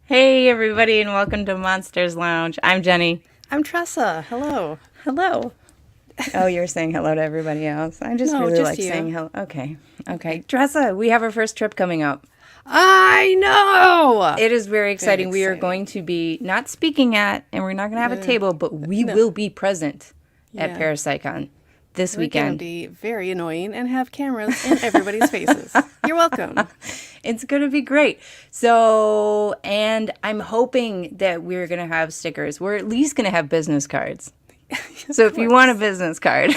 Hey, everybody, and welcome to Monsters Lounge. I'm Jeni. I'm Tressa. Hello. Hello. Oh, you're saying hello to everybody else. I just No, really just like you. saying hello. Okay. Tressa, we have our first trip coming up. I know. It is very exciting. We are exciting. going to be not speaking at, and we're not going to have a table, but we will be present at Yeah. Parapsychon this We're going to weekend. be very annoying and have cameras in everybody's faces. You're welcome. It's going to be great. So, and I'm hoping that we're going to have stickers. We're at least going to have business cards. So if you want a business card,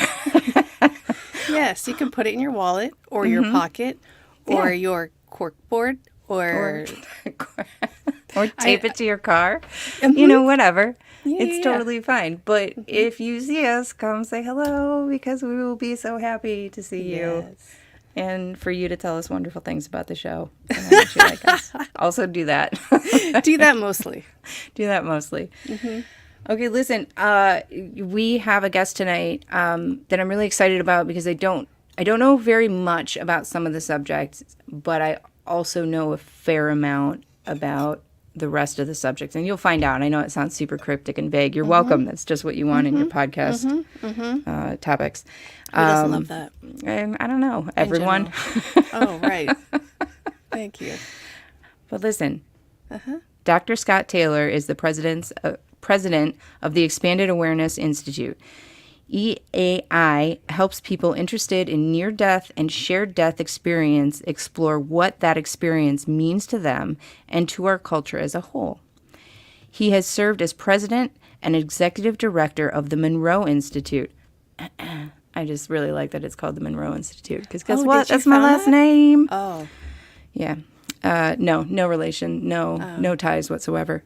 Yes, you can put it in your wallet or your pocket or your cork board or or tape it to your car, whatever. It's yeah. totally fine. But if you see us, come say hello because we will be so happy to see you Yes. and for you to tell us wonderful things about the show and how much you like us. Also do that. Do that mostly. Do that mostly. Okay, listen, we have a guest tonight that I'm really excited about because I don't know very much about some of the subjects, but I also know a fair amount about the rest of the subjects, and you'll find out. I know it sounds super cryptic and vague. You're welcome. That's just what you want in your podcast topics. Who doesn't love that? And I don't know, everyone. Oh, right. Thank you. But listen, Dr. Scott Taylor is the president of the Expanded Awareness Institute. EAI helps people interested in near-death and shared death experience explore what that experience means to them and to our culture as a whole. He has served as president and executive director of the Monroe Institute. I just really like that it's called the Monroe Institute because guess what? That's my last name. Oh. Yeah. No relation, no ties whatsoever.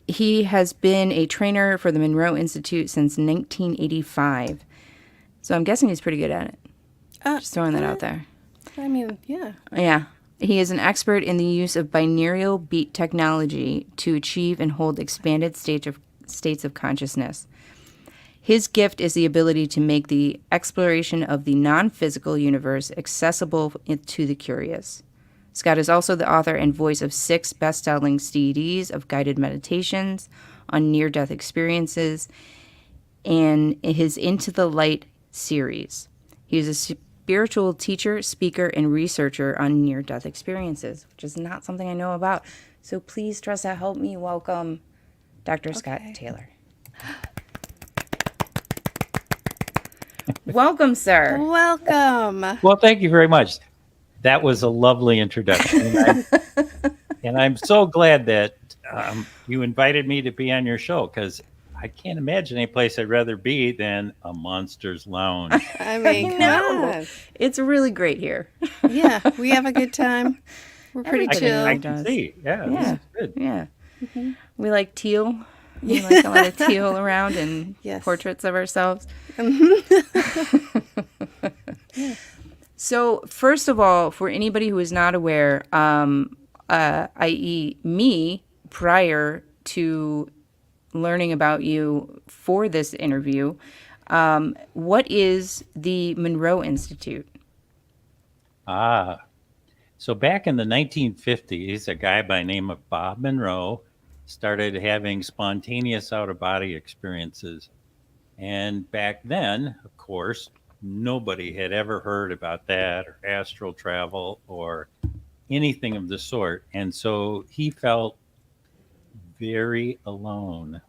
He has been a trainer for the Monroe Institute since 1985. So I'm guessing he's pretty good at it. Just throwing that out there. I mean, yeah. Yeah. He is an expert in the use of binaural beat technology to achieve and hold expanded states of consciousness. His gift is the ability to make the exploration of the non-physical universe accessible to the curious. Scott is also the author and voice of 6 best-selling CDs of guided meditations on near-death experiences and his Into the Light series. He is a spiritual teacher, speaker, and researcher on near-death experiences, which is not something I know about. So please, Tressa, help me welcome Dr. Scott Taylor. Welcome, sir. Welcome. Well, thank you very much. That was a lovely introduction. And I'm so glad that you invited me to be on your show because I can't imagine any place I'd rather be than a Monsters Lounge. I mean, come on. It's really great here. Yeah, we have a good time. We're pretty chill. I can see. Yeah, this is good. Yeah. We like teal. We like a lot of teal around and Yes. portraits of ourselves. So, first of all, for anybody who is not aware, i.e. me, prior to learning about you for this interview, what is the Monroe Institute? So back in the 1950s, a guy by the name of Bob Monroe started having spontaneous out-of-body experiences. And back then, of course, nobody had ever heard about that or astral travel or anything of the sort. And so he felt very alone.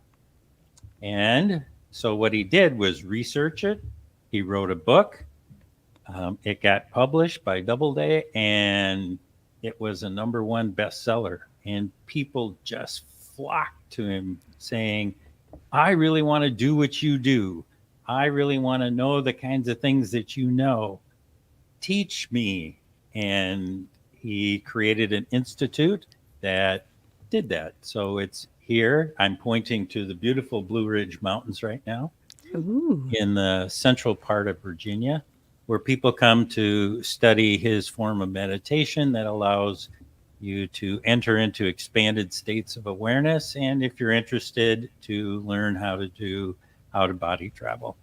And so what he did was research it. He wrote a book. It got published by Doubleday, and it was a #1 bestseller. And people just flocked to him saying, I really want to do what you do. I really want to know the kinds of things that you know. Teach me. And he created an institute that did that. So it's here. I'm pointing to the beautiful Blue Ridge Mountains right now. Ooh. In the central part of Virginia, where people come to study his form of meditation that allows you to enter into expanded states of awareness, and if you're interested, to learn how to do out-of-body travel.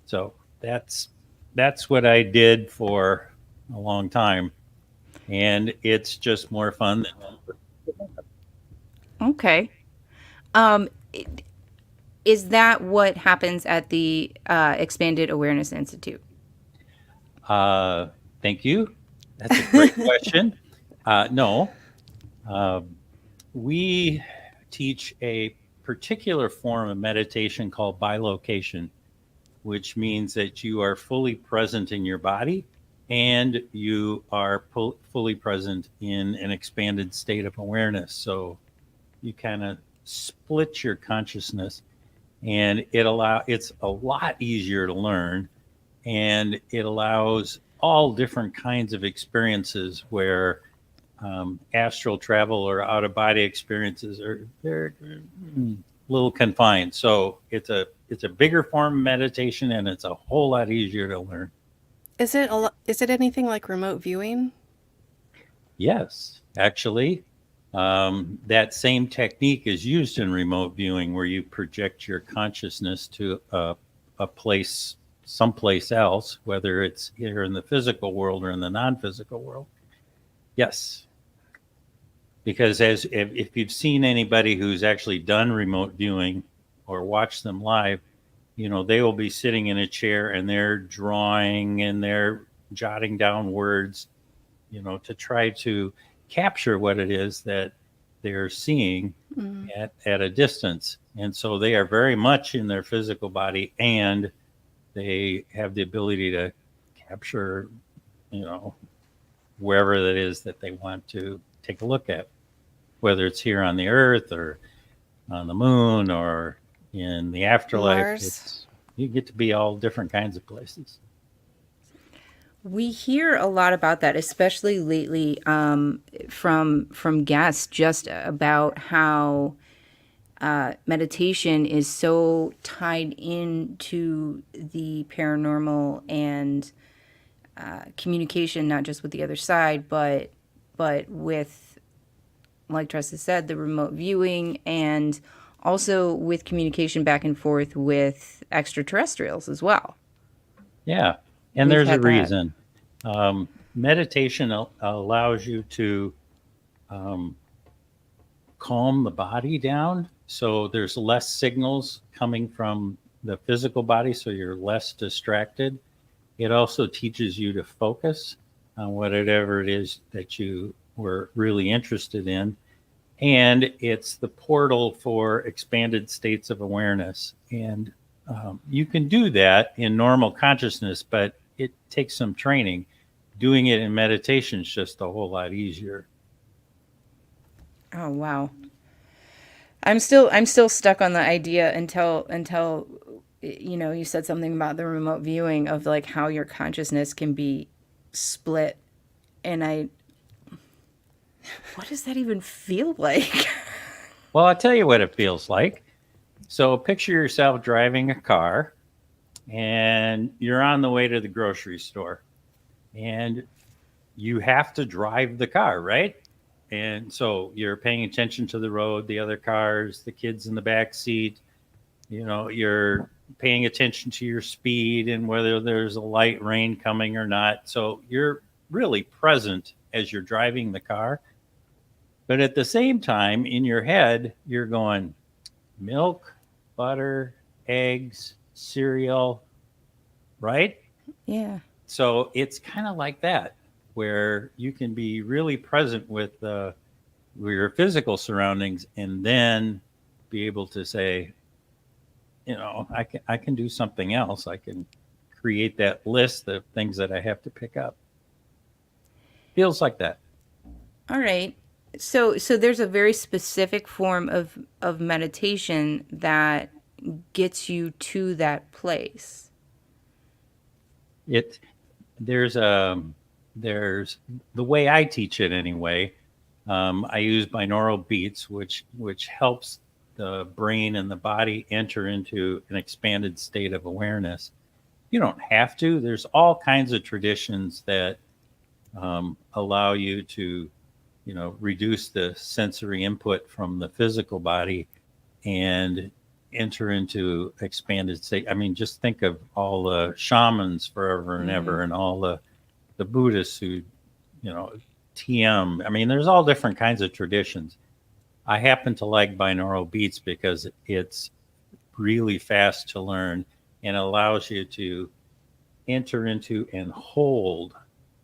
So that's what I did for a long time, and it's just more fun than Okay. Um, i- is that what happens at the Expanded Awareness Institute? Uh, Thank you. That's a great question. No, um, we teach a particular form of meditation called bilocation, which means that you are fully present in your body and you are fully present in an expanded state of awareness. So you kind of split your consciousness, and it's a lot easier to learn, and it allows all different kinds of experiences where astral travel or out of body experiences are they're a little confined. So it's a bigger form of meditation, and it's a whole lot easier to learn. Is it anything like remote viewing? Yes, actually, that same technique is used in remote viewing, where you project your consciousness to a place, someplace else, whether it's here in the physical world or in the non-physical world. Yes, because if you've seen anybody who's actually done remote viewing or watched them live, they will be sitting in a chair and they're drawing and they're jotting down words, to try to capture what it is that they're seeing Mm. at a distance. And so they are very much in their physical body, and they have the ability to capture, you know, wherever that is that they want to take a look at, whether it's here on the earth or on the moon or in the afterlife. Mars. You get to be all different kinds of places. We hear a lot about that, especially lately, from guests, just about how meditation is so tied into the paranormal and communication, not just with the other side, but with, like Tressa said, the remote viewing, and also with communication back and forth with extraterrestrials as well. Yeah, and We've there's a had that. reason. Meditation allows you to calm the body down, so there's less signals coming from the physical body, so you're less distracted. It also teaches you to focus on whatever it is that you were really interested in. And it's the portal for expanded states of awareness. And you can do that in normal consciousness, but it takes some training. Doing it in meditation is just a whole lot easier. Oh wow. I'm still stuck on the idea until you said something about the remote viewing of like how your consciousness can be split, and what does that even feel like? Well, I'll tell you what it feels like. So picture yourself driving a car, and you're on the way to the grocery store, and you have to drive the car, right? And so you're paying attention to the road, the other cars, the kids in the back seat. You're paying attention to your speed and whether there's a light rain coming or not. So you're really present as you're driving the car. But at the same time, in your head, you're going milk, butter, eggs, cereal, right? Yeah. So it's kind of like that, where you can be really present with your physical surroundings, and then be able to say, I can do something else. I can create that list of things that I have to pick up. Feels like that. All right. So there's a very specific form of meditation that gets you to that place. It there's the way I teach it anyway. I use binaural beats, which helps the brain and the body enter into an expanded state of awareness. You don't have to. There's all kinds of traditions that allow you to, reduce the sensory input from the physical body and enter into expanded state. I mean, just think of all the shamans forever and ever, and all the Buddhists who, TM. I mean, there's all different kinds of traditions. I happen to like binaural beats because it's really fast to learn and allows you to enter into and hold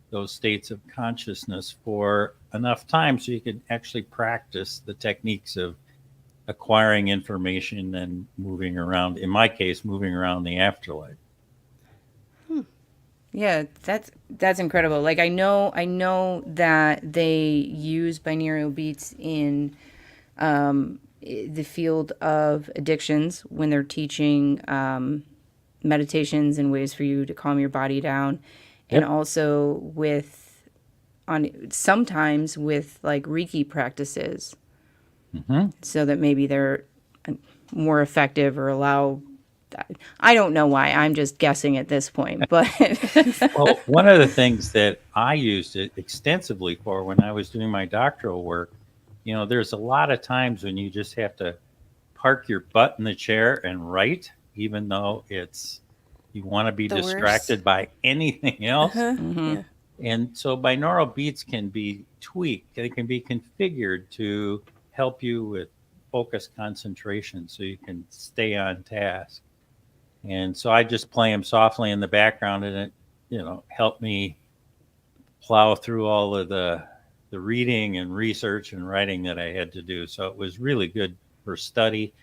those states of consciousness for enough time so you can actually practice the techniques of acquiring information and moving around. In my case, moving around the afterlife. Yeah, that's incredible. Like I know that they use binaural beats in the field of addictions when they're teaching meditations and ways for you to calm your body down, and Yep. also with on sometimes with like Reiki practices, so that maybe they're more effective or allow. I don't know why. I'm just guessing at this point, but Well, one of the things that I used it extensively for when I was doing my doctoral work, there's a lot of times when you just have to park your butt in the chair and write, even though you want to be The distracted worst. by anything else. Yeah. And so binaural beats can be tweaked, they can be configured to help you with focus concentration so you can stay on task. And so I just play them softly in the background, and it, helped me plow through all of the reading and research and writing that I had to do. So it was really good for study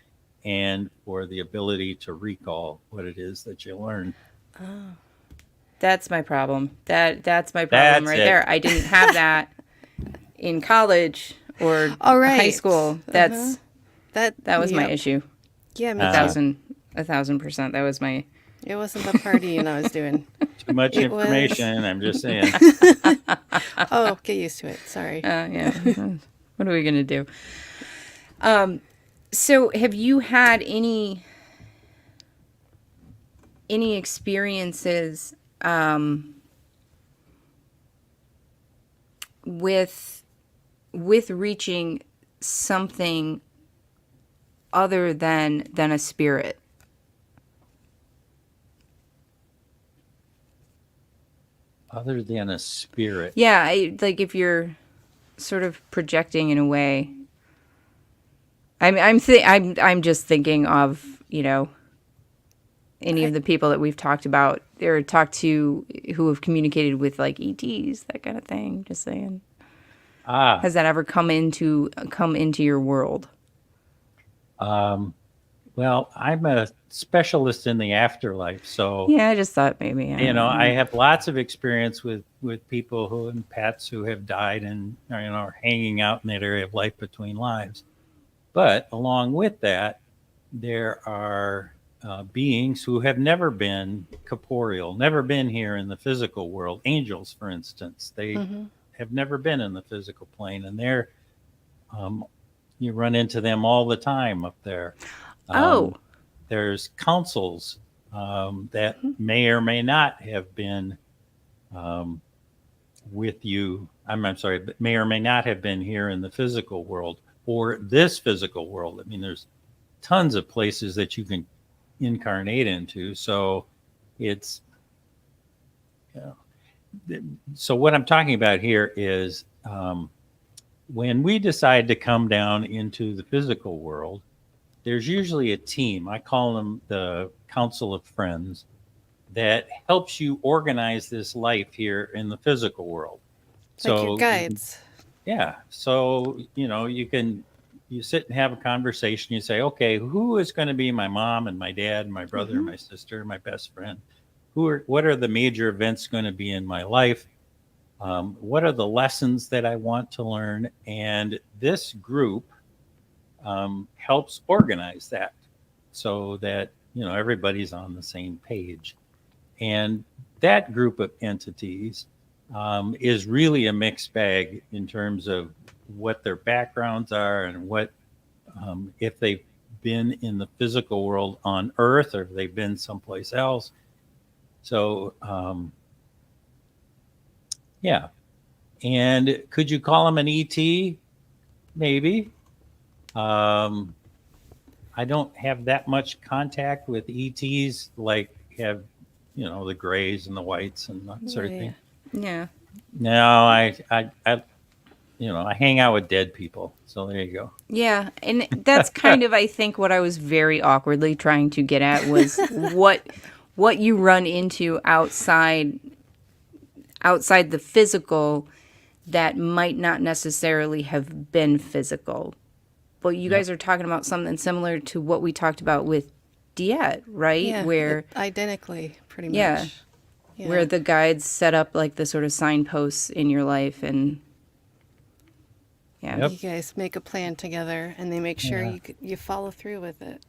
and for the ability to recall what it is that you learn. that's my problem. That's my problem That's right it. there. I didn't have that in college or All right. high school. That was my Yep. issue. Yeah, me A too. thousand, 1,000%. That was my. It wasn't the partying I was doing. Too much It was- information. I'm just saying. Oh, get used to it. Sorry. Yeah. What are we gonna do? So have you had any experiences with reaching something other than a spirit? Other than a spirit. Yeah, like if you're sort of projecting in a way. I'm just thinking of, any of the people that we've talked about or talked to who have communicated with like ETs, that kind of thing. Just saying. Ah, Has that ever come into your world? well, I'm a specialist in the afterlife, so Yeah, I just thought maybe. I have lots of experience with people who and pets who have died and are hanging out in that area of life between lives. But along with that, there are beings who have never been corporeal, never been here in the physical world. Angels, for instance, they have never been in the physical plane, and you run into them all the time up there. Oh. There's councils that may or may not have been with you. I'm sorry, but may or may not have been here in the physical world or this physical world. I mean, there's tons of places that you can incarnate into. So it's, so what I'm talking about here is when we decide to come down into the physical world, there's usually a team. I call them the Council of Friends that helps you organize this life here in the physical world. Like your guides. Yeah. So, you sit and have a conversation. You say, okay, who is going to be my mom and my dad and my brother and my sister and my best friend? What are the major events going to be in my life? What are the lessons that I want to learn? And this group helps organize that so that, everybody's on the same page. And that group of entities is really a mixed bag in terms of what their backgrounds are and what if they've been in the physical world on Earth or if they've been someplace else. So, yeah. And could you call them an ET? Maybe. I don't have that much contact with ETs like have, the grays and the whites and that sort of thing. Yeah. No, I I hang out with dead people. So there you go. Yeah, and that's kind of, I think, what I was very awkwardly trying to get at was what you run into outside the physical that might not necessarily have been physical. But you Yep. guys are talking about something similar to what we talked about with Diet, right? Yeah, Where identically, pretty yeah, much. Yeah. where the guides set up like the sort of signposts in your life, and yeah. Yep. You guys make a plan together, and they make sure Yeah. you follow through with it,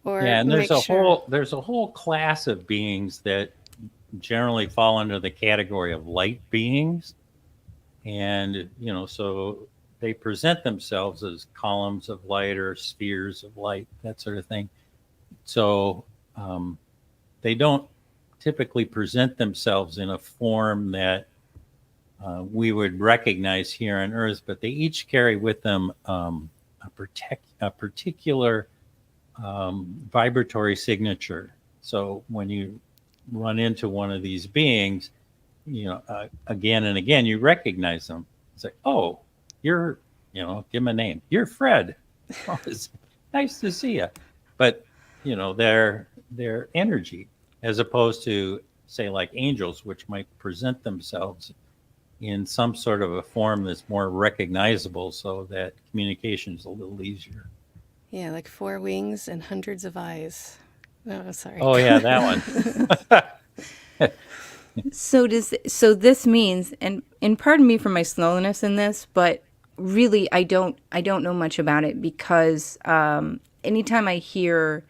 or Yeah, and make sure. there's a whole class of beings that generally fall under the category of light beings, and so they present themselves as columns of light or spheres of light, that sort of thing. So they don't typically present themselves in a form that we would recognize here on Earth, but they each carry with them a particular vibratory signature. So when you run into one of these beings, again and again, you recognize them. It's like, oh, you're, give them a name. You're Fred. Oh, it's nice to see you. But their energy, as opposed to say like angels, which might present themselves in some sort of a form that's more recognizable, so that communication is a little easier. Yeah, like 4 wings and hundreds of eyes. Oh, sorry. Oh yeah, that one. So this means, and pardon me for my slowness in this, but really I don't know much about it, because anytime I hear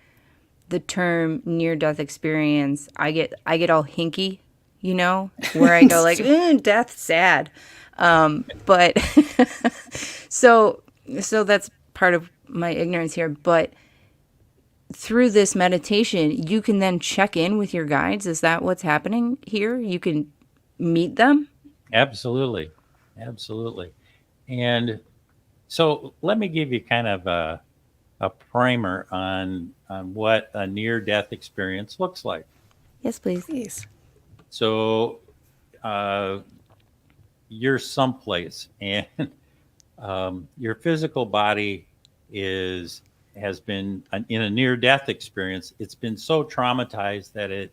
the term near death experience, I get all hinky, where I go like, death sad. But so that's part of my ignorance here, but through this meditation, you can then check in with your guides. Is that what's happening here? You can meet them? Absolutely. Absolutely. And so let me give you kind of a primer on what a near death experience looks like. Yes, please. Please. So you're someplace, and your physical body has been in a near death experience. It's been so traumatized that it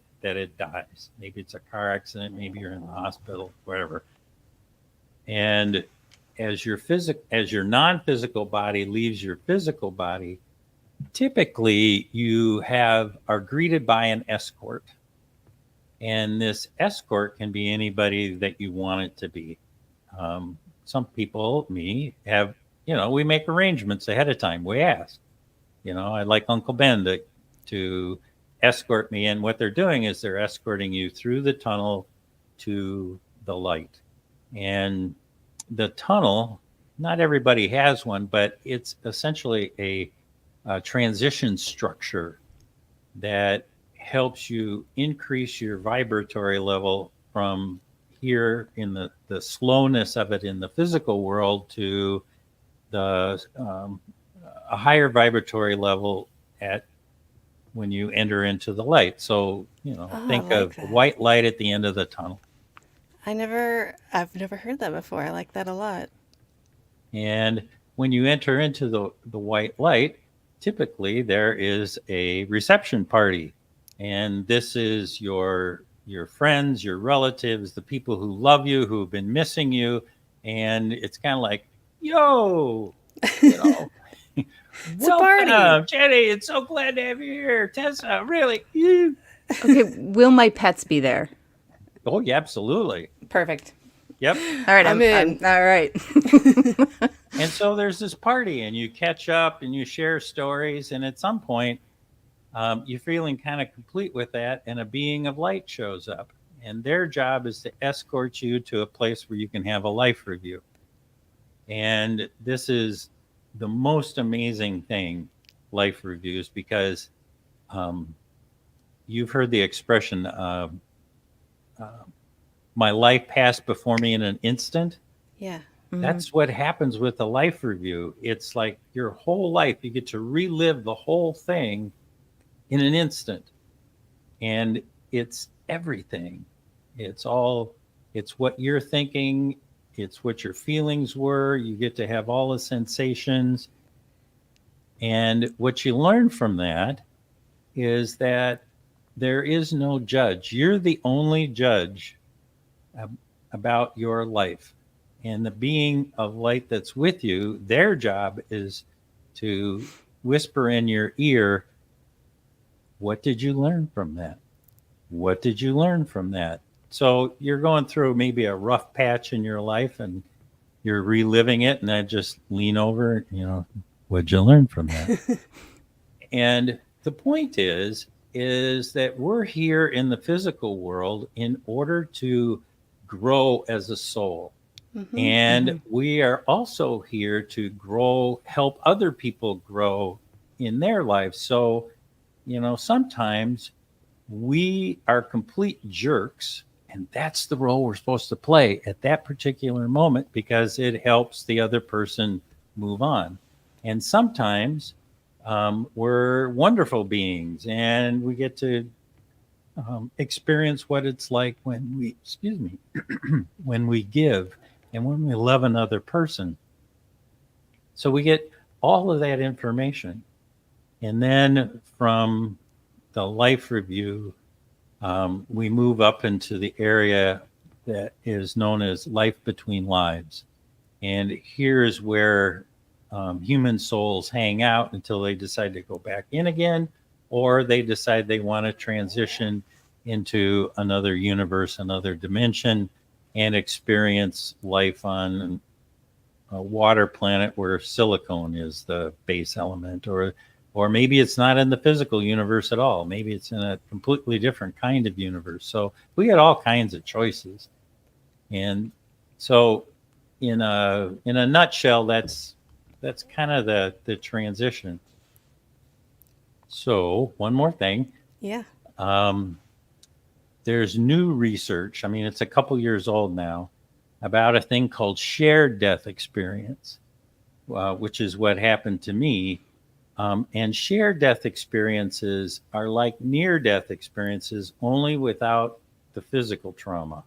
dies. Maybe it's a car accident, maybe you're in the hospital, whatever. And as your non-physical body leaves your physical body, typically you are greeted by an escort. And this escort can be anybody that you want it to be. Some people, me, have, we make arrangements ahead of time. We ask, I'd like Uncle Ben to escort me. And what they're doing is they're escorting you through the tunnel to the light. And the tunnel, not everybody has one, but it's essentially a transition structure that helps you increase your vibratory level from here in the slowness of it in the physical world to the a higher vibratory level at when you enter into the light. So think I like of that. white light at the end of the tunnel. I've never heard that before. I like that a lot. And when you enter into the white light, typically there is a reception party. And this is your friends, your relatives, the people who love you, who've been missing you. And it's kind of like, yo, It's a party. welcome, Jeni. It's so glad to have you here. Tressa, really. Okay, will my pets be there? Oh, yeah, absolutely. Perfect. Yep. All right, I'm in. all right. And so there's this party, and you catch up and you share stories. And at some point, you're feeling kind of complete with that, and a being of light shows up. And their job is to escort you to a place where you can have a life review. And this is the most amazing thing, life reviews, because you've heard the expression, my life passed before me in an instant. Yeah. That's what happens with a life review. It's like your whole life, you get to relive the whole thing in an instant. And it's everything. It's what you're thinking It's what your feelings were. You get to have all the sensations. And what you learn from that is that there is no judge. You're the only judge about your life. And the being of light that's with you, their job is to whisper in your ear, what did you learn from that? What did you learn from that? So you're going through maybe a rough patch in your life and you're reliving it, and I just lean over, what'd you learn from that? And the point is that we're here in the physical world in order to grow as a soul. Mm-hmm. And we are also here to grow, help other people grow in their lives. So, sometimes we are complete jerks, and that's the role we're supposed to play at that particular moment because it helps the other person move on. And sometimes we're wonderful beings, and we get to experience what it's like when we, when we give and when we love another person. So we get all of that information. And then from the life review, we move up into the area that is known as life between lives. And here's where human souls hang out until they decide to go back in again, or they decide they want to transition into another universe, another dimension, and experience life on a water planet where silicone is the base element, or maybe it's not in the physical universe at all. Maybe it's in a completely different kind of universe. So we had all kinds of choices. And so in a nutshell, that's kind of the transition. So one more thing. Yeah. There's new research. I mean, it's a couple years old now about a thing called shared death experience, which is what happened to me. And shared death experiences are like near-death experiences, only without the physical trauma.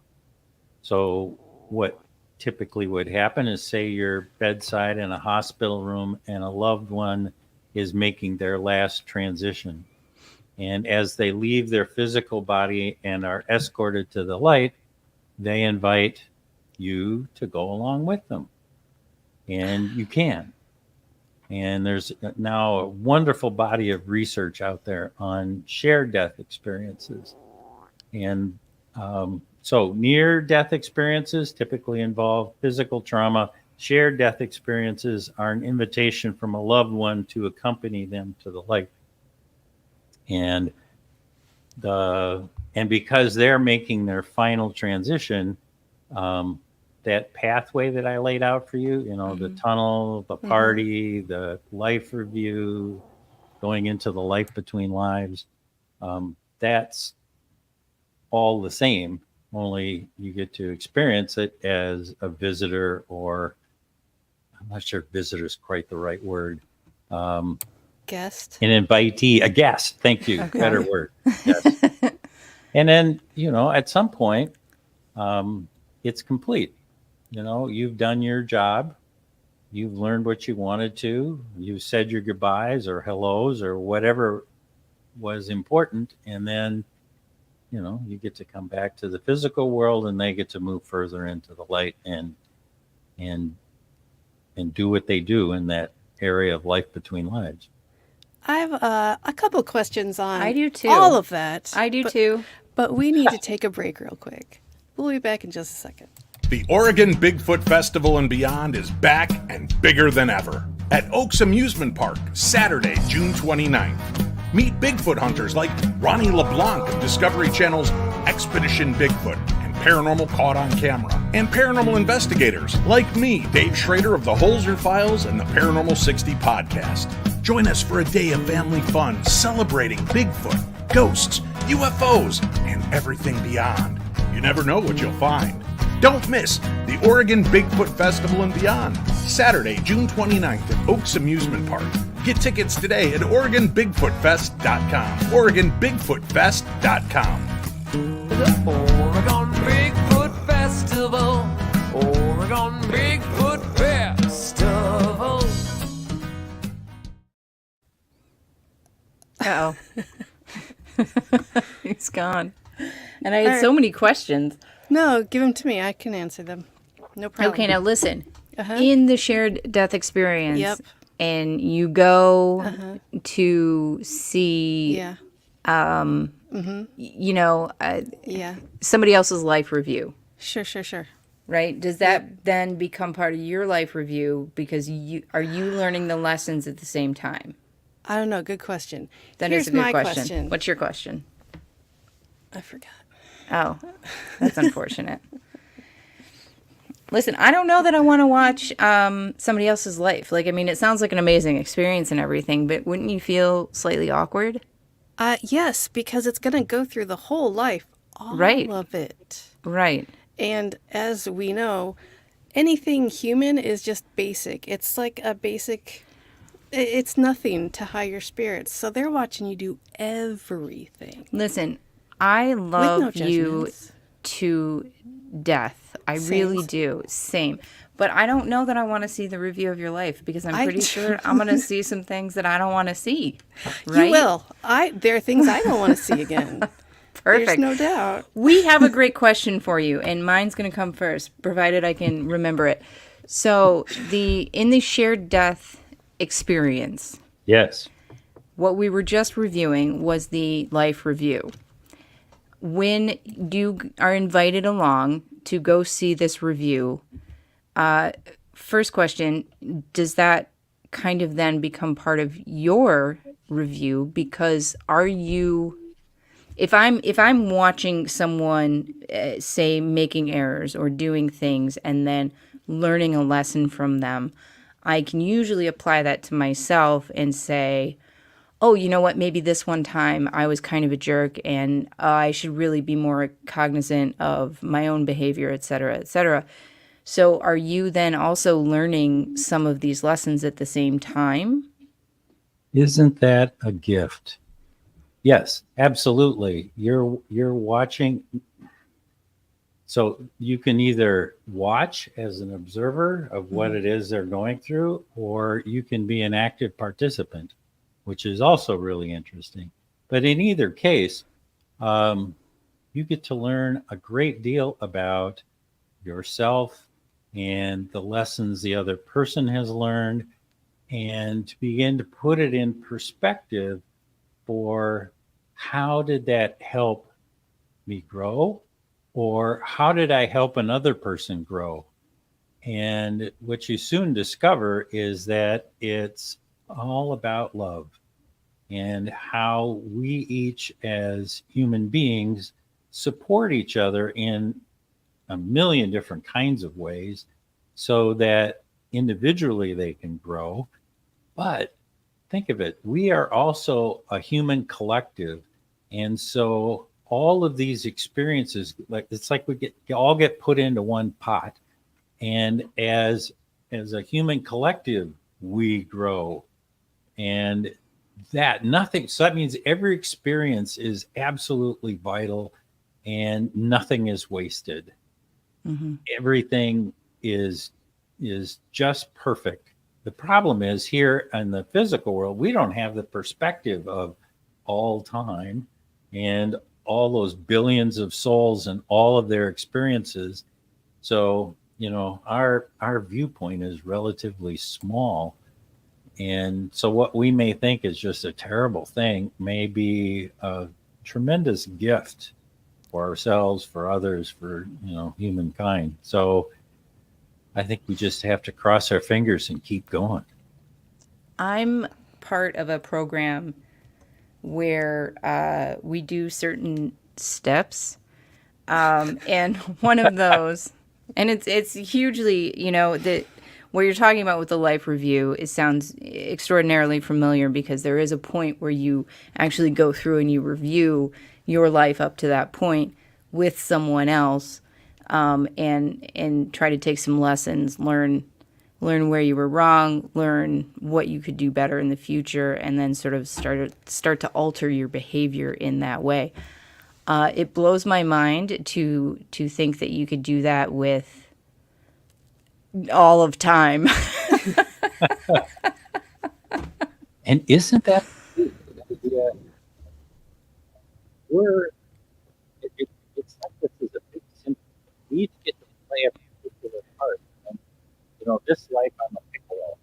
So what typically would happen is, say you're bedside in a hospital room and a loved one is making their last transition. And as they leave their physical body and are escorted to the light, they invite you to go along with them. And you can. And there's now a wonderful body of research out there on shared death experiences. And so near-death experiences typically involve physical trauma. Shared death experiences are an invitation from a loved one to accompany them to the light. And because they're making their final transition, that pathway that I laid out for you, the tunnel, the party, the life review, going into the life between lives, that's all the same, only you get to experience it as a visitor, or I'm not sure if visitor is quite the right word. Guest. An invitee, a guest. Thank you. Okay. Better word. Yes. And then, at some point, it's complete. You've done your job. You've learned what you wanted to. You've said your goodbyes or hellos or whatever was important. And then, you get to come back to the physical world, and they get to move further into the light and do what they do in that area of life between lives. I have a couple questions on I do too. all of that. I do too. But we need to take a break real quick. We'll be back in just a second. The Oregon Bigfoot Festival and Beyond is back and bigger than ever at Oaks Amusement Park, Saturday, June 29th. Meet Bigfoot hunters like Ronnie LeBlanc of Discovery Channel's Expedition Bigfoot and Paranormal Caught on Camera, and paranormal investigators like me, Dave Schrader of the Holzer Files and the Paranormal 60 podcast. Join us for a day of family fun celebrating Bigfoot, ghosts, UFOs, and everything beyond. You never know what you'll find. Don't miss the Oregon Bigfoot Festival and Beyond, Saturday, June 29th at Oaks Amusement Park. Get tickets today at OregonBigfootFest.com. OregonBigfootFest.com. The Oregon Bigfoot Festival, Oregon gone. And I had so many questions. No, give them to me. I can answer them. No problem. Okay, now listen. Uh-huh. In the shared death experience, Yep. and you go to see, Yeah. you know, Yeah. somebody else's life review, Sure. right? Does that then become part of your life review because you learning the lessons at the same time? I don't know. Good question. That Here's is a good my question. What's your question? I forgot. Oh, that's unfortunate. Listen, I don't know that I want to watch somebody else's life. Like, I mean, it sounds like an amazing experience and everything, but wouldn't you feel slightly awkward? Yes, because it's going to go through the whole life, all Right. of it. Right. And as we know, anything human is just basic. It's like a basic, it's nothing to higher spirits. So they're watching you do everything. Listen, I love no you judgments. to death. I really do. Same. But I don't know that I want to see the review of your life because I'm pretty sure I'm going to see some things that I don't want to see. Right? You will. There are things I don't want to see again. Perfect. There's no doubt. We have a great question for you, and mine's going to come first, provided I can remember it. So, in the shared death experience, Yes. what we were just reviewing was the life review. When you are invited along to go see this review, first question, does that kind of then become part of your review? Because if I'm watching someone say making errors or doing things and then learning a lesson from them, I can usually apply that to myself and say, oh, you know what, maybe this one time I was kind of a jerk and I should really be more cognizant of my own behavior, et cetera, et cetera. So are you then also learning some of these lessons at the same time? Isn't that a gift? Yes, absolutely. You're watching. So you can either watch as an observer of what it is they're going through, or you can be an active participant, which is also really interesting. But in either case, you get to learn a great deal about yourself and the lessons the other person has learned, and to begin to put it in perspective for how did that help me grow, or how did I help another person grow? And what you soon discover is that it's all about love and how we each as human beings support each other in a million different kinds of ways so that individually they can grow. But think of it, we are also a human collective. And so all of these experiences, like it's like we all get put into one pot. And as a human collective, we grow. And that means every experience is absolutely vital and nothing is wasted. Mm-hmm. Everything is just perfect. The problem is here in the physical world, we don't have the perspective of all time and all those billions of souls and all of their experiences. So, our viewpoint is relatively small. And so what we may think is just a terrible thing may be a tremendous gift for ourselves, for others, for, humankind. So I think we just have to cross our fingers and keep going. I'm part of a program where we do certain steps. And one of those, and it's hugely, that what you're talking about with the life review, it sounds extraordinarily familiar because there is a point where you actually go through and you review your life up to that point with someone else, and try to take some lessons, learn where you were wrong, learn what you could do better in the future, and then sort of start to alter your behavior in that way. It blows my mind to think that you could do that with all of time. And isn't that we're this life I'm a piccolo.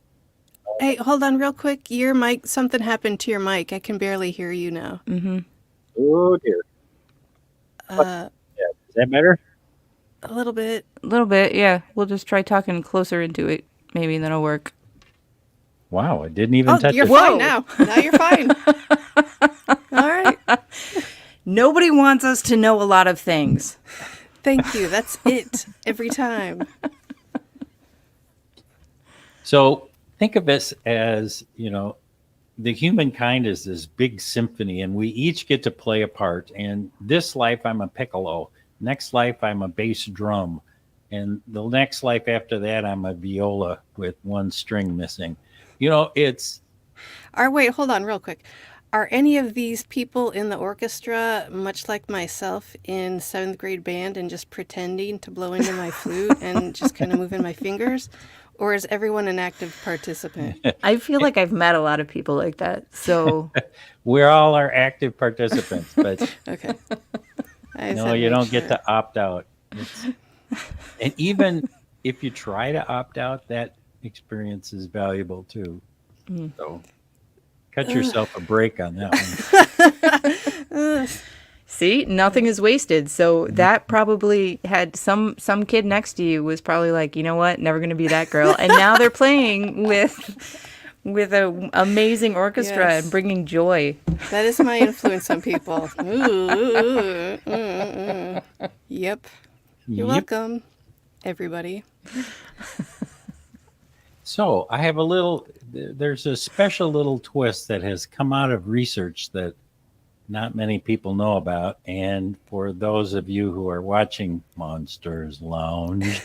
Hey, hold on real quick. Your mic, something happened to your mic. I can barely hear you now. Oh dear. Uh, Yeah, is that better? a little bit. A little bit, yeah. We'll just try talking closer into it. Maybe that'll work. Wow, I didn't even Oh, touch you're it. fine now. Now you're fine. All right. Nobody wants us to know a lot of things. Thank you. That's it every time. So think of this as, the humankind is this big symphony, and we each get to play a part. And this life, I'm a piccolo. Next life, I'm a bass drum. And the next life after that, I'm a viola with one string missing. It's Wait, hold on real quick. Are any of these people in the orchestra much like myself in 7th grade band and just pretending to blow into my flute and just kind of moving my fingers? Or is everyone an active participant? I feel like I've met a lot of people like that. So we're all our active participants, but Okay. I just no, had to you make don't get sure. to opt out. And even if you try to opt out, that experience is valuable too. So cut yourself a break on that one. see, nothing is wasted. So that probably had some kid next to you was probably like, you know what, never going to be that girl. And now they're playing with an amazing orchestra Yes. and bringing joy. That is my influence on people. Yep. You're Yep. welcome, everybody. So I have there's a special little twist that has come out of research that not many people know about. And for those of you who are watching Monsters Lounge,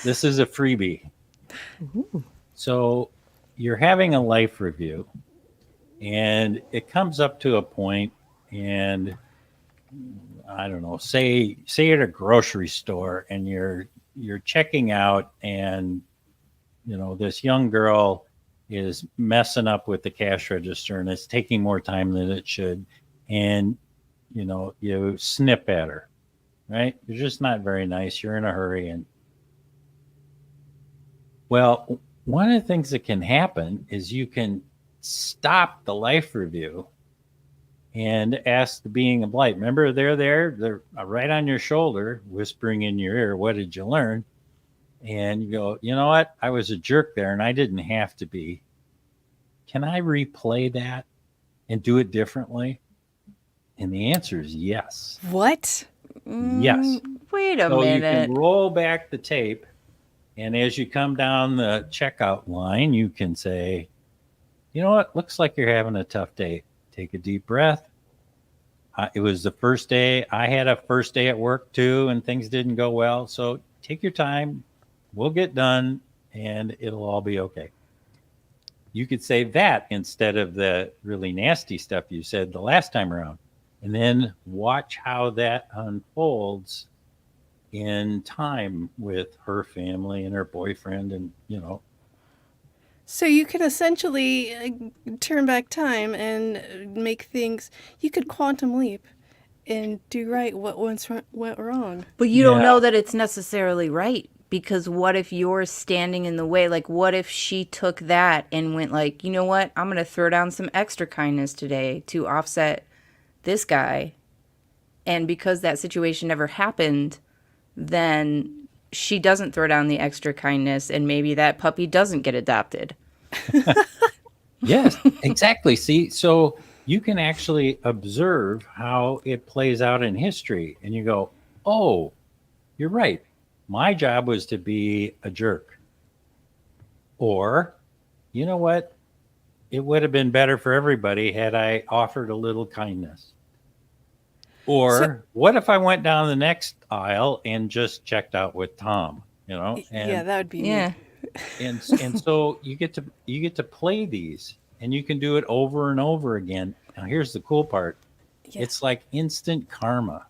this is a freebie. So you're having a life review, and it comes up to a point, and I don't know, say at a grocery store, and you're checking out, and this young girl is messing up with the cash register, and it's taking more time than it should, and you snip at her, right? You're just not very nice. You're in a hurry, and well, one of the things that can happen is you can stop the life review and ask the being of light. Remember, they're right on your shoulder, whispering in your ear, "What did you learn?" And you go, "You know what? I was a jerk there, and I didn't have to be. Can I replay that and do it differently?" And the answer is yes. What? Yes. Wait a So you minute. can roll back the tape, and as you come down the checkout line, you can say, "You know what? Looks like you're having a tough day. Take a deep breath. It was the first day. I had a first day at work too, and things didn't go well. So take your time. We'll get done, and it'll all be okay." You could say that instead of the really nasty stuff you said the last time around, and then watch how that unfolds in time with her family and her boyfriend, and So you could essentially turn back time and make things. You could quantum leap and do right what once went wrong. But you don't Yeah. know that it's necessarily right, because what if you're standing in the way? Like, what if she took that and went like, you know what, I'm going to throw down some extra kindness today to offset this guy. And because that situation never happened, then she doesn't throw down the extra kindness, and maybe that puppy doesn't get adopted. Yes, exactly. See, so you can actually observe how it plays out in history, and you go, "Oh, you're right. My job was to be a jerk." Or, you know what? It would have been better for everybody had I offered a little kindness. Or, So- what if I went down the next aisle and just checked out with Tom? Yeah, And that would be Yeah. me. and so you get to play these, and you can do it over and over again. Now here's the cool part. Yeah. It's like instant karma,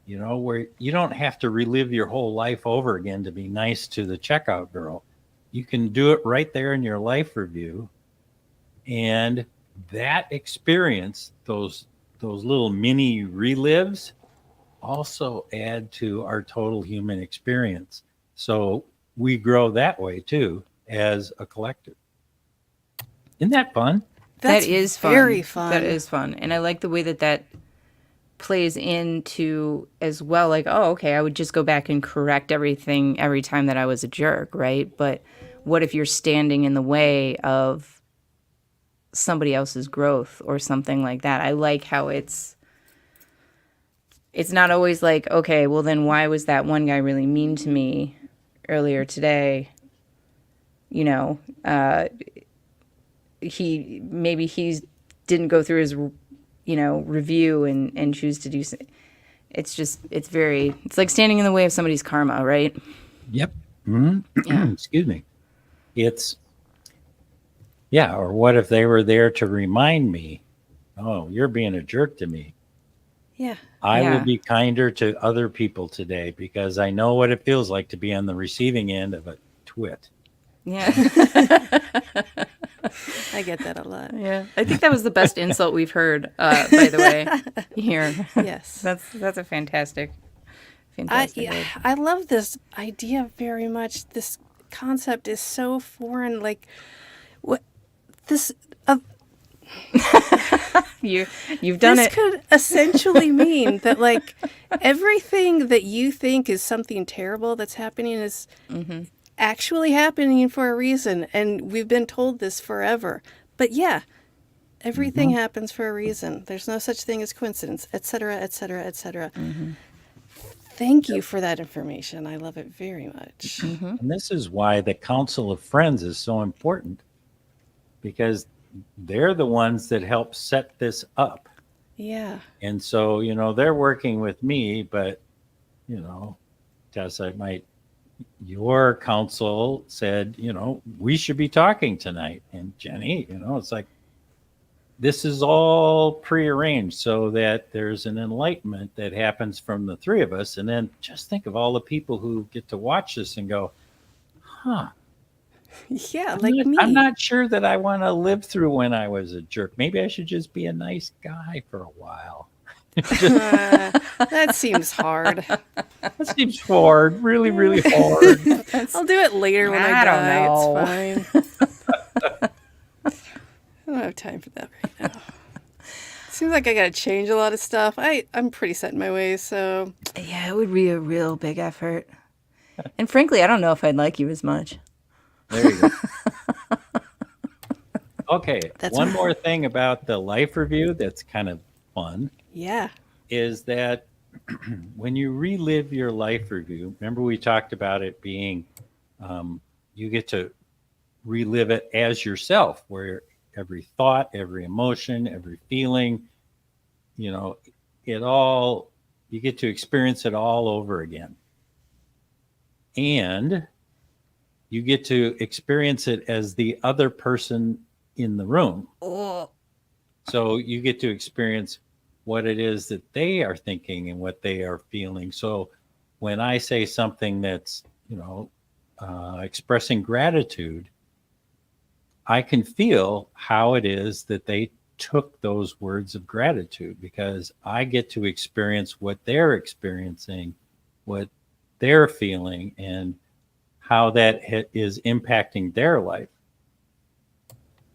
where you don't have to relive your whole life over again to be nice to the checkout girl. You can do it right there in your life review, and that experience, those little mini relives, also add to our total human experience. So we grow that way too as a collective. Isn't that fun? That's that is fun. very fun. That is fun. And I like the way that plays into as well, like, oh, okay, I would just go back and correct everything every time that I was a jerk, right? But what if you're standing in the way of somebody else's growth or something like that? I like how it's not always like, okay, well then why was that one guy really mean to me earlier today? You know, he didn't go through his review and choose to do so. It's like standing in the way of somebody's karma, right? Yep. Mm-hmm. Excuse me. Or what if they were there to remind me, oh, you're being a jerk to me. Yeah. I will be kinder to other people today because I know what it feels like to be on the receiving end of a twit. Yeah. I get that a lot. Yeah. I think that was the best insult we've heard, by the way, here. Yes. That's a fantastic word. I love this idea very much. This concept is so foreign. Like, what this you've done this it. could essentially mean that, like, everything that you think is something terrible that's happening is actually happening for a reason, and we've been told this forever. But yeah, everything happens for a reason. There's no such thing as coincidence, etc., etc., etc. Thank you for that information. I love it very much. And this is why the Council of Friends is so important, because they're the ones that help set this up. Yeah. And so, they're working with me, but, Tessa, your council said, we should be talking tonight. And Jeni, it's like, this is all prearranged so that there's an enlightenment that happens from the three of us. And then just think of all the people who get to watch this and go, huh. Yeah, me. me. I'm not sure that I want to live through when I was a jerk. Maybe I should just be a nice guy for a while. That seems hard. That seems hard. Really, really hard. I'll do it later when I die. It's fine. I don't have time for that right now. Seems like I got to change a lot of stuff. I'm pretty set in my ways, so. Yeah, it would be a real big effort. And frankly, I don't know if I'd like you as much. There you go. Okay, one more thing about the life review that's kind of fun. Yeah. Is that when you relive your life review, remember we talked about it being, you get to relive it as yourself, where every thought, every emotion, every feeling, you get to experience it all over again. And you get to experience it as the other person in the room. Oh. So you get to experience what it is that they are thinking and what they are feeling. So when I say something that's, expressing gratitude, I can feel how it is that they took those words of gratitude, because I get to experience what they're experiencing, what they're feeling, and how that is impacting their life.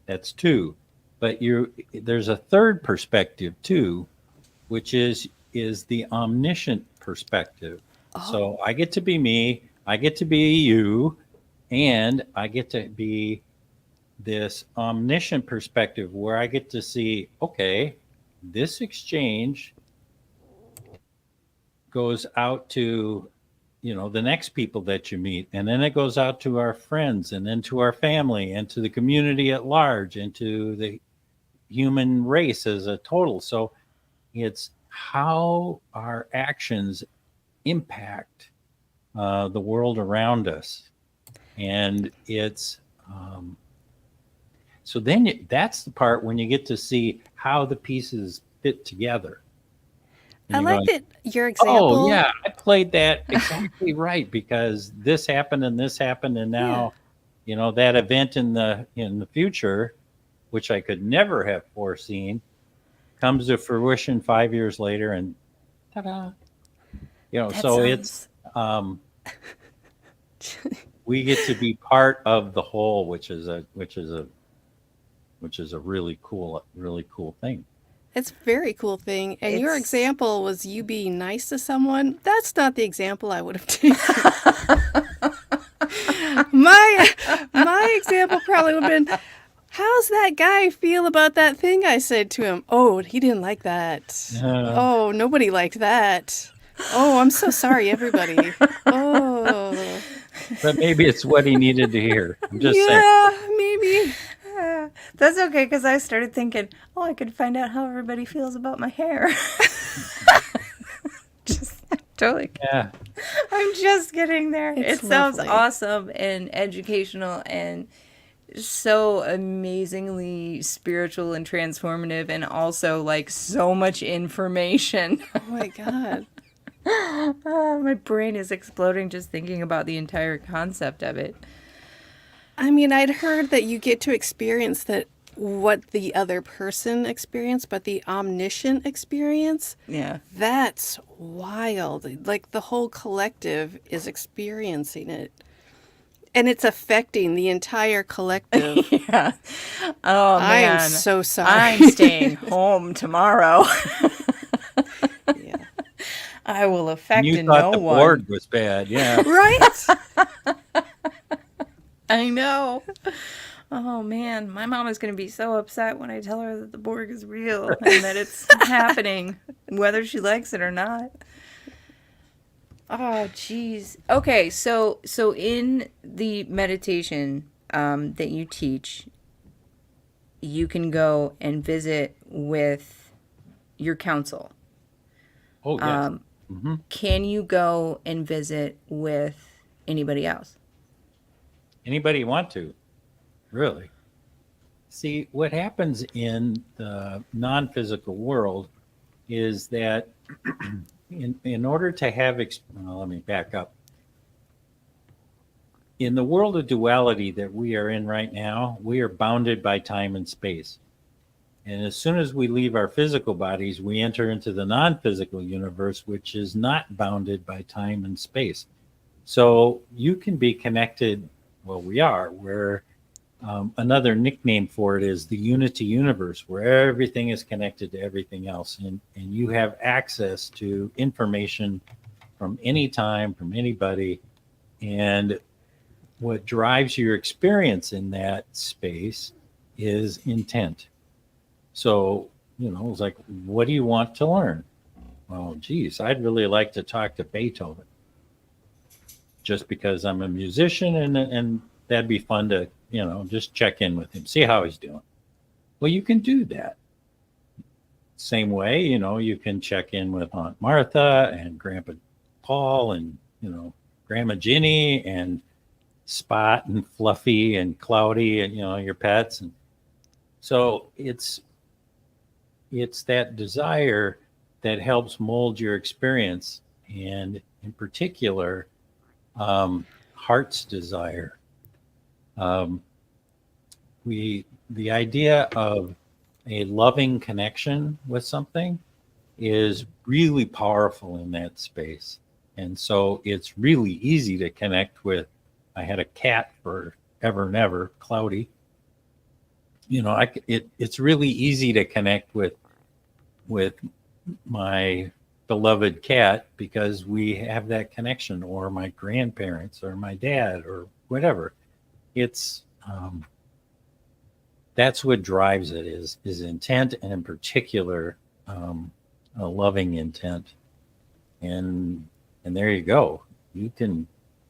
That's two. But there's a third perspective too, which is the omniscient perspective. Oh. So I get to be me, I get to be you, and I get to be this omniscient perspective where I get to see, okay, this exchange goes out to, the next people that you meet, and then it goes out to our friends, and then to our family, and to the community at large, and to the human race as a total. So it's how our actions impact the world around us. And it's so then that's the part when you get to see how the pieces fit together. I like that your example. Oh yeah, I played that exactly right, because this happened and this happened, and now that event in the future, which I could never have foreseen, comes to fruition 5 years later, and ta-da! So it's we get to be part of the whole, which is a really cool thing. It's a very cool thing. And your It's- example was you being nice to someone. That's not the example I would have taken. my example probably would have been, how's that guy feel about that thing I said to him? Oh, he didn't like that. Oh, nobody liked that. Oh, I'm so sorry, everybody. Oh. But maybe it's what he needed to hear. I'm just saying. Yeah, maybe. That's okay, because I started thinking, oh, I could find out how everybody feels about my hair. Just totally. Yeah. I'm just getting there. It's it sounds lovely. awesome and educational and so amazingly spiritual and transformative, and also like so much information. Oh my God. My brain is exploding just thinking about the entire concept of it. I mean, I'd heard that you get to experience that what the other person experienced, but the omniscient experience, Yeah. that's wild. Like the whole collective is experiencing it. And it's affecting the entire collective. Yeah. Oh, I man. am so sorry. I'm staying home tomorrow. Yeah. I will affect You no thought the one. board was bad. Yeah. Right? I know. Oh man, my mom is going to be so upset when I tell her that the Borg is real and that it's happening, whether she likes it or not. Oh, jeez. Okay, so in the meditation that you teach, you can go and visit with your counsel. Oh, yes. Can you go and visit with anybody else? Anybody you want to, really. See, what happens in the non-physical world is that in order to have, well, let me back up. In the world of duality that we are in right now, we are bounded by time and space. And as soon as we leave our physical bodies, we enter into the non-physical universe, which is not bounded by time and space. So you can be connected, well, we are, where another nickname for it is the unity universe, where everything is connected to everything else. And you have access to information from any time, from anybody. And what drives your experience in that space is intent. So, it's like, what do you want to learn? Well, geez, I'd really like to talk to Beethoven just because I'm a musician and that'd be fun to, just check in with him, see how he's doing. Well, you can do that. Same way, you can check in with Aunt Martha and Grandpa Paul and, Grandma Jeni and Spot and Fluffy and Cloudy and, your pets. And so it's that desire that helps mold your experience, and in particular, heart's desire. The idea of a loving connection with something is really powerful in that space. And so it's really easy to connect with. I had a cat forever and ever, Cloudy. It's really easy to connect with my beloved cat because we have that connection, or my grandparents or my dad or whatever. It's that's what drives it is intent, and in particular a loving intent. And there you go. You can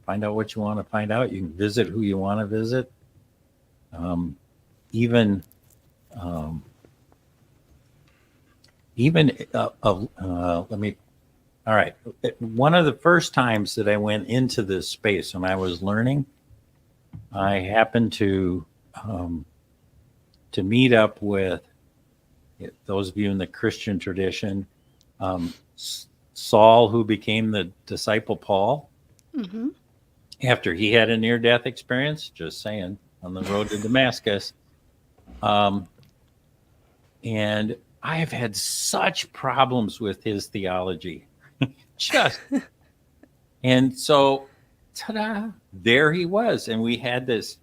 find out what you want to find out. You can visit who you want to visit. All right. One of the first times that I went into this space when I was learning, I happened to meet up with those of you in the Christian tradition, Saul, who became the disciple Paul, after he had a near-death experience, just saying, on the road to Damascus. And I have had such problems with his theology. And so ta-da, there he was. And we had this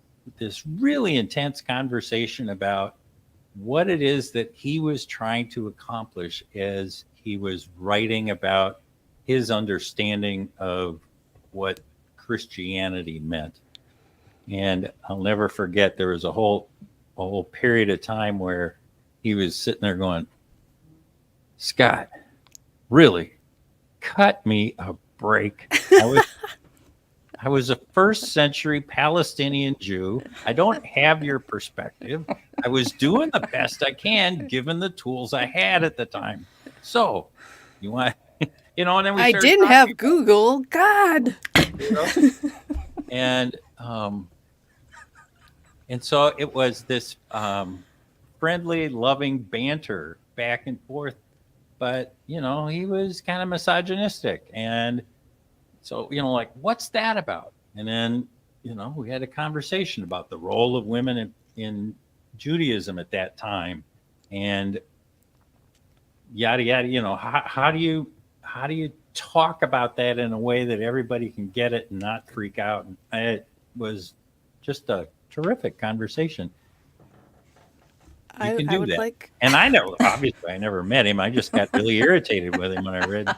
really intense conversation about what it is that he was trying to accomplish as he was writing about his understanding of what Christianity meant. And I'll never forget, there was a whole period of time where he was sitting there going, Scott, really, cut me a break. I was a first century Palestinian Jew. I don't have your perspective. I was doing the best I can given the tools I had at the time. So, you want, and then we I started didn't talking have about Google. God. it, and so it was this friendly, loving banter back and forth. But, he was kind of misogynistic. And so, like, what's that about? And then, we had a conversation about the role of women in Judaism at that time, and yada yada. How do you talk about that in a way that everybody can get it and not freak out? And it was just a terrific conversation. You can do that. And I never met him. I just got really irritated with him when I read,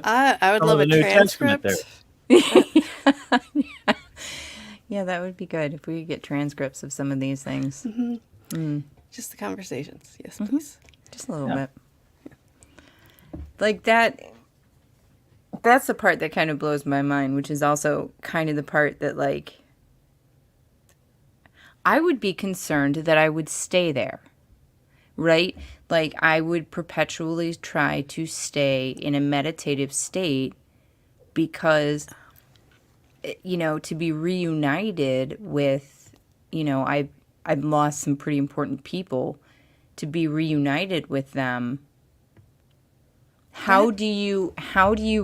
I would love a New Testament transcript. Yeah, that would be good if we could get transcripts of some of these things. Just the conversations. Yes, please. Just a little bit. Like that. That's the part that kind of blows my mind, which is also kind of the part that, like, I would be concerned that I would stay there, right? Like, I would perpetually try to stay in a meditative state because, to be reunited with, I've lost some pretty important people. To be reunited with them, how do you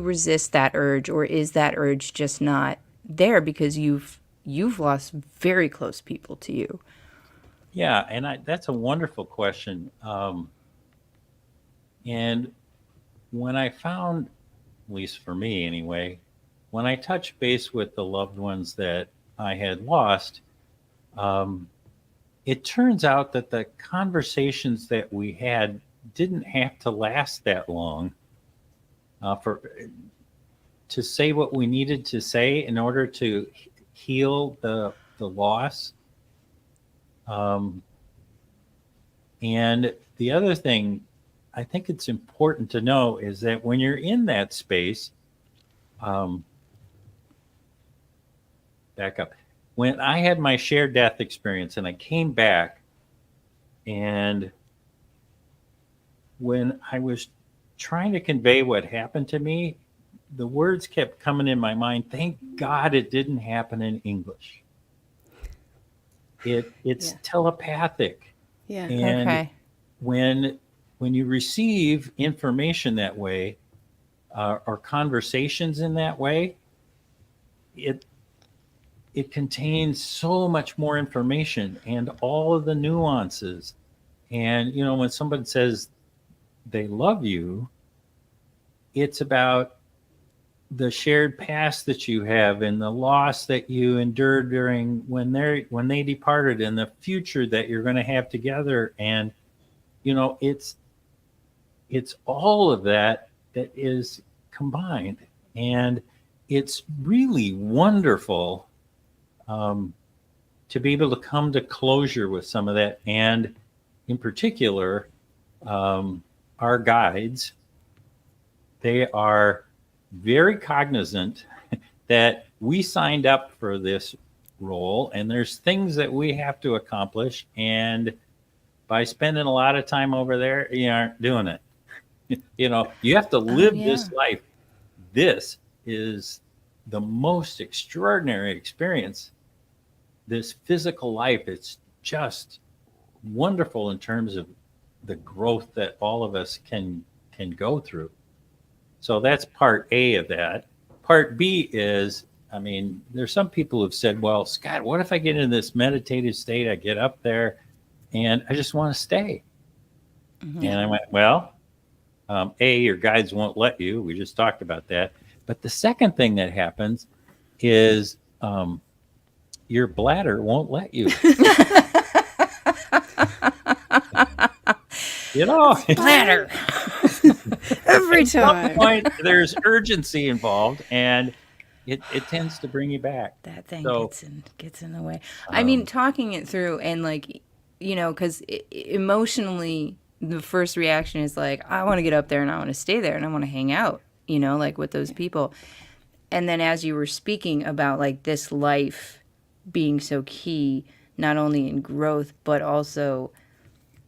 resist that urge, or is that urge just not there because you've lost very close people to you? Yeah, and that's a wonderful question. And when I found, at least for me anyway, when I touched base with the loved ones that I had lost, it turns out that the conversations that we had didn't have to last that long to say what we needed to say in order to heal the loss. And the other thing I think it's important to know is that when you're in that space, back up. When I had my shared death experience and I came back, and when I was trying to convey what happened to me, the words kept coming in my mind. Thank God it didn't happen in English. It's telepathic. Yeah. And Okay. when you receive information that way, or conversations in that way, it contains so much more information and all of the nuances. And, when somebody says they love you, it's about the shared past that you have and the loss that you endured during when they departed, and the future that you're going to have together. And, it's all of that is combined. And it's really wonderful to be able to come to closure with some of that. And in particular, our guides, they are very cognizant that we signed up for this role, and there's things that we have to accomplish. And by spending a lot of time over there, you aren't doing it. You have to live this life. This is the most extraordinary experience. This physical life, it's just wonderful in terms of the growth that all of us can go through. So that's part A of that. Part B is, there's some people who've said, well, Scott, what if I get in this meditative state? I get up there and I just want to stay. Mm-hmm. And I went, well, A, your guides won't let you. We just talked about that. But the second thing that happens is your bladder won't let you. Bladder. Every At some time. point, there's urgency involved, and it tends to bring you back. That thing So, gets in the way. I mean, Um, talking it through and like, because emotionally, the first reaction is like, I want to get up there and I want to stay there and I want to hang out, like with those people. And then as you were speaking about like this life being so key, not only in growth, but also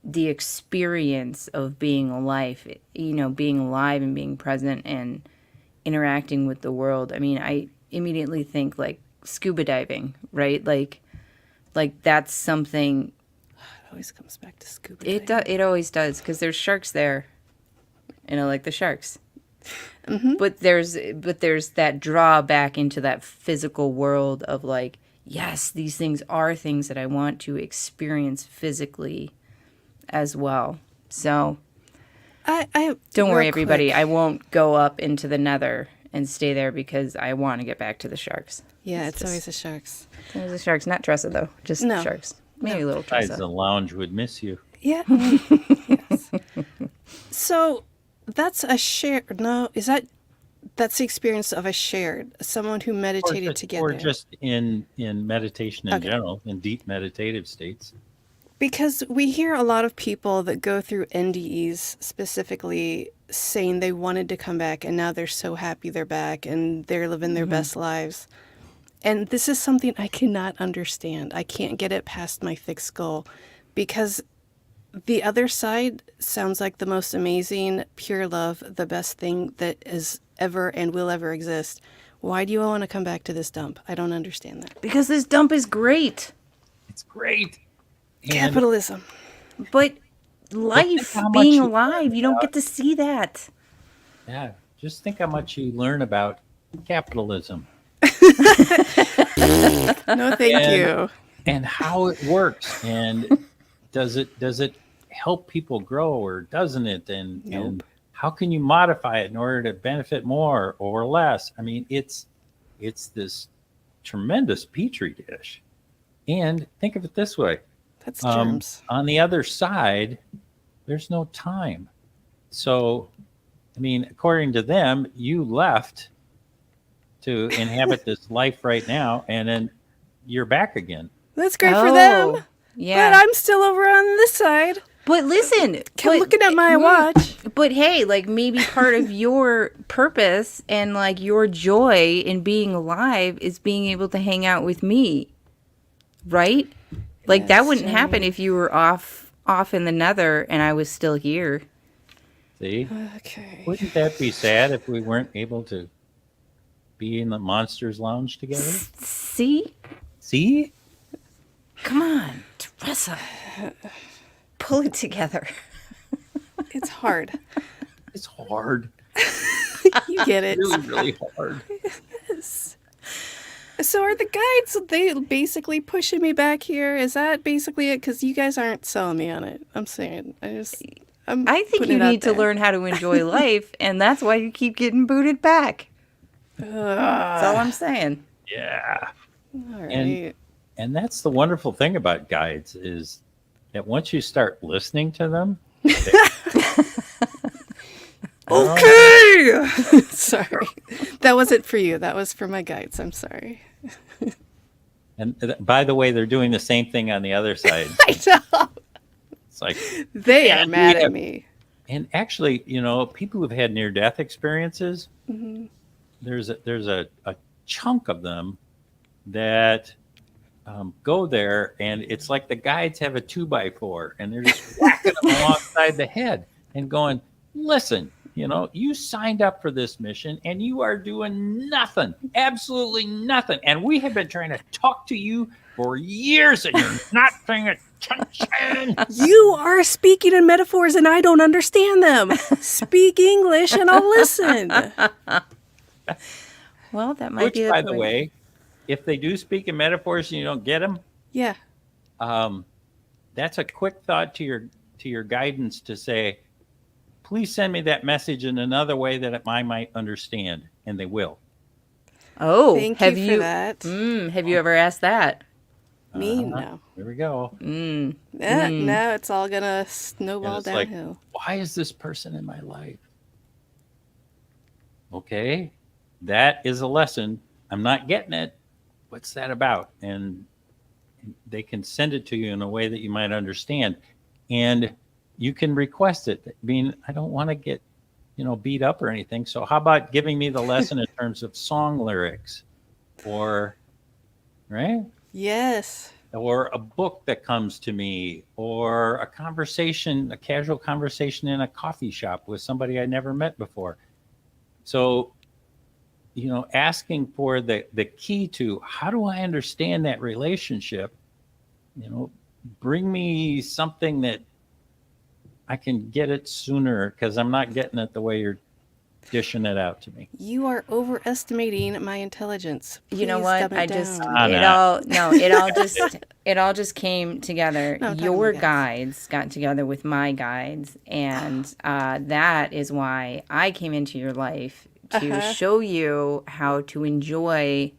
the experience of being alive, being alive and being present and interacting with the world. I mean, I immediately think like scuba diving, right? Like that's something. It always comes back to scuba It diving. it always does because there's sharks there, and I like the sharks. But there's that draw back into that physical world of like, yes, these things are things that I want to experience physically as well. So I don't worry, real everybody. quick. I won't go up into the nether and stay there because I want to get back to the sharks. Yeah, it's always the sharks. There's the sharks, not Tressa though, just No. sharks. Maybe a little besides, Tressa. the lounge would miss you. Yeah. Yes. So that's a shared. No, that's the experience of a shared someone who meditated together. Or just in meditation in Okay. general, in deep meditative states. Because we hear a lot of people that go through NDEs specifically saying they wanted to come back and now they're so happy they're back and they're living their best lives. And this is something I cannot understand. I can't get it past my thick skull because the other side sounds like the most amazing, pure love, the best thing that is ever and will ever exist. Why do you all want to come back to this dump? I don't understand that. Because this dump is great. It's great. And Capitalism. But life, how much being you alive, you don't get to see that. yeah, just think how much you learn about capitalism No, thank And- you. and how it works, and does it help people grow or doesn't it? And how can you modify it in order to benefit more or less? I mean, it's this tremendous petri dish. And think of it this way. That's germs. On the other side, there's no time. So, I mean, according to them, you left to inhabit this life right now, and then you're back again. That's great for them. Yeah. But I'm still over on this side. But listen, Looking at my watch. But hey, like maybe part of your purpose and like your joy in being alive is being able to hang out with me. Right? Like that Yes, wouldn't Jeni. happen if you were off in the nether and I was still here. See? Okay. Wouldn't that be sad if we weren't able to be in the Monsters Lounge together? See? See? Come on, Tressa. Pull it together. It's hard. It's hard. You get it. Really, really hard. So are the guides, they basically pushing me back here? Is that basically it? Because you guys aren't selling me on it. I'm saying. I think you need to learn how to enjoy life, and that's why you keep getting booted back. That's all I'm saying. Yeah. All right. And that's the wonderful thing about guides is that once you start listening to them, Okay. Sorry. That wasn't for you. That was for my guides. I'm sorry. and by the way, they're doing the same thing on the other side. I know. It's like, They are And mad we at have- me. and actually, people who've had near-death experiences, there's a chunk of them that go there, and it's like the guides have a 2x4, and they're just whacking them alongside the head and going, listen, you signed up for this mission, and you are doing nothing, absolutely nothing. And we have been trying to talk to you for years, and you're not paying attention. You are speaking in metaphors and I don't understand them. Speak English and I'll listen. Well, that might Which, be by the way, if they do speak in metaphors and you don't get them, Yeah. that's a quick thought to your guidance to say, please send me that message in another way that I might understand. And they will. Oh, Thank have you for that. Have you ever asked that? Me, no. There we go. Now it's all gonna And snowball it's like, downhill. why is this person in my life? Okay, that is a lesson. I'm not getting it. What's that about? And they can send it to you in a way that you might understand. And you can request it. I mean, I don't want to get, beat up or anything. So how about giving me the lesson in terms of song lyrics or, right? Yes. Or a book that comes to me, or a conversation, a casual conversation in a coffee shop with somebody I never met before. So, asking for the key to how do I understand that relationship, bring me something that I can get it sooner, because I'm not getting it the way you're dishing it out to me. You are overestimating my intelligence. You know Please what? dumb it down. It all just came together. No, I'm talking Your to you guys. guides got together with my guides, and that is why I came into your life to show you how to enjoy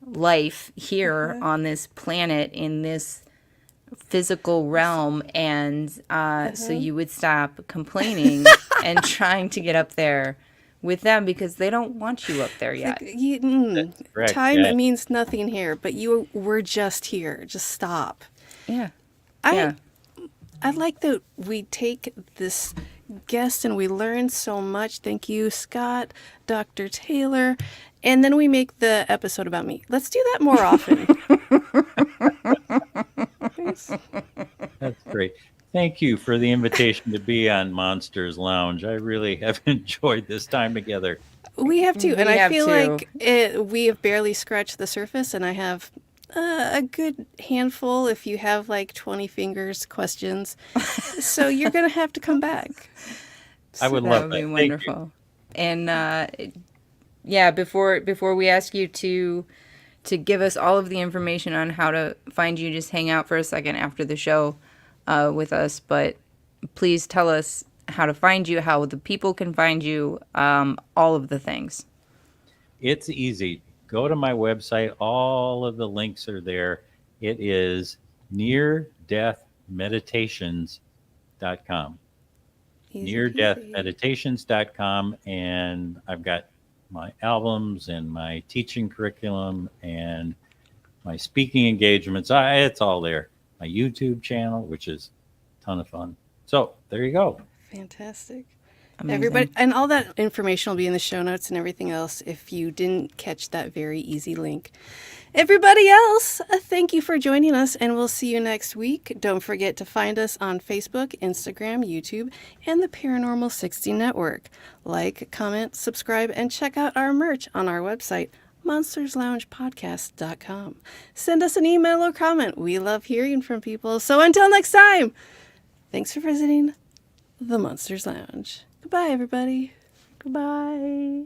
life here on this planet in this physical realm, and so you would stop complaining and trying to get up there with them, because they don't want you up there yet. Correct, Time yeah. means nothing here, but you were just here. Just stop. Yeah. I like that we take this guest and we learn so much. Thank you, Scott, Dr. Taylor. And then we make the episode about me. Let's do that more often. That's great. Thank you for the invitation to be on Monsters Lounge. I really have enjoyed this time together. We have to. And We I have feel to. like we have barely scratched the surface, and I have a good handful, if you have like 20 fingers, questions. So you're going to have to come back. I would That love would that. be Thank wonderful. And before we ask you to give us all of the information on how to find you, just hang out for a second after the show with us. But please tell us how to find you, how the people can find you, all of the things. It's easy. Go to my website. All of the links are there. It is neardeathmeditations.com. neardeathmeditations.com, and I've got my albums and my teaching curriculum and my speaking engagements. It's all there. My YouTube channel, which is a ton of fun. So there you go. Fantastic. Amazing. Everybody, and all that information will be in the show notes and everything else if you didn't catch that very easy link. Everybody else, thank you for joining us, and we'll see you next week. Don't forget to find us on Facebook, Instagram, YouTube, and the Paranormal 60 Network. Like, comment, subscribe, and check out our merch on our website, monstersloungepodcast.com. Send us an email or comment. We love hearing from people. So until next time, thanks for visiting the Monsters Lounge. Goodbye, everybody. Goodbye.